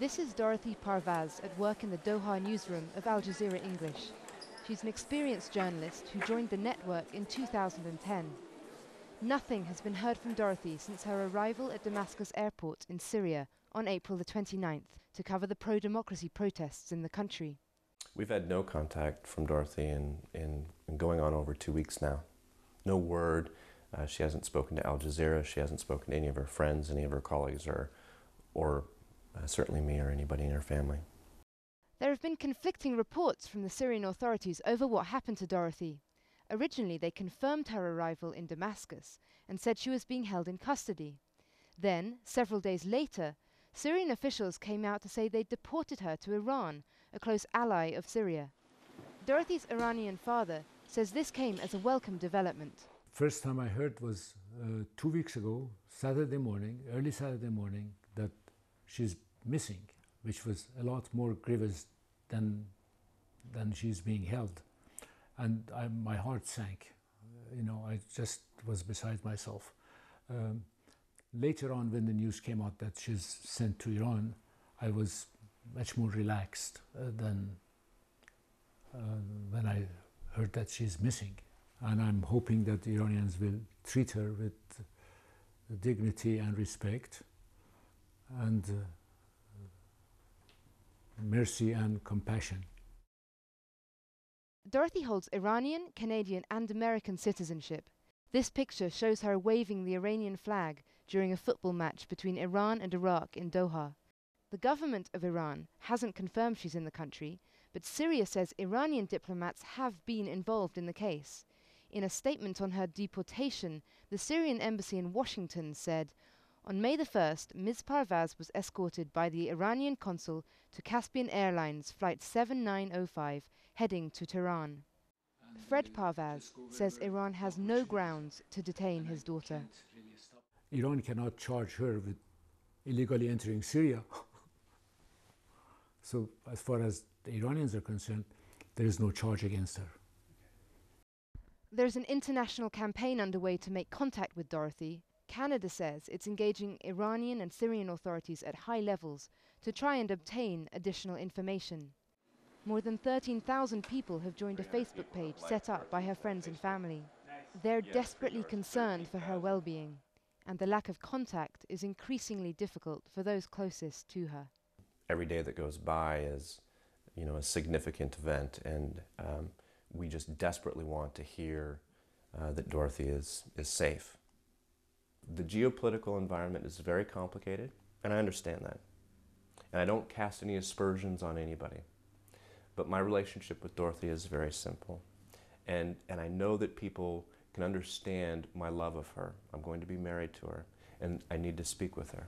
This is Dorothy Parvaz at work in the Doha newsroom of Al Jazeera English. She's an experienced journalist who joined the network in 2010. Nothing has been heard from Dorothy since her arrival at Damascus airport in Syria on April the 29th to cover the pro-democracy protests in the country. We've had no contact from Dorothy in going on over 2 weeks now. No word. She hasn't spoken to Al Jazeera. She hasn't spoken to any of her friends, any of her colleagues, or certainly me or anybody in her family. There have been conflicting reports from the Syrian authorities over what happened to Dorothy. Originally, they confirmed her arrival in Damascus and said she was being held in custody. Then, several days later, Syrian officials came out to say they deported her to Iran, a close ally of Syria. Dorothy's Iranian father says this came as a welcome development. First time I heard was 2 weeks ago, Saturday morning, early Saturday morning, that she's missing, which was a lot more grievous than she's being held. And my heart sank. I just was beside myself. Later on, when the news came out that she's sent to Iran, I was much more relaxed than when I heard that she's missing. And I'm hoping that the Iranians will treat her with dignity and respect and mercy and compassion. Dorothy holds Iranian, Canadian and American citizenship. This picture shows her waving the Iranian flag during a football match between Iran and Iraq in Doha. The government of Iran hasn't confirmed she's in the country, but Syria says Iranian diplomats have been involved in the case. In a statement on her deportation, the Syrian embassy in Washington said, "On May the 1st, Ms. Parvaz was escorted by the Iranian consul to Caspian Airlines Flight 7905, heading to Tehran." Fred Parvaz says Iran has no grounds to detain his daughter. Iran cannot charge her with illegally entering Syria. So as far as the Iranians are concerned, there is no charge against her. There's an international campaign underway to make contact with Dorothy. Canada says it's engaging Iranian and Syrian authorities at high levels to try and obtain additional information. More than 13,000 people have joined a Facebook page set up by her friends and family. They're desperately concerned for her well-being, and the lack of contact is increasingly difficult for those closest to her. Every day that goes by is, a significant event, and we just desperately want to hear that Dorothy is safe. The geopolitical environment is very complicated, and I understand that. And I don't cast any aspersions on anybody. But my relationship with Dorothy is very simple. And I know that people can understand my love of her. I'm going to be married to her, and I need to speak with her.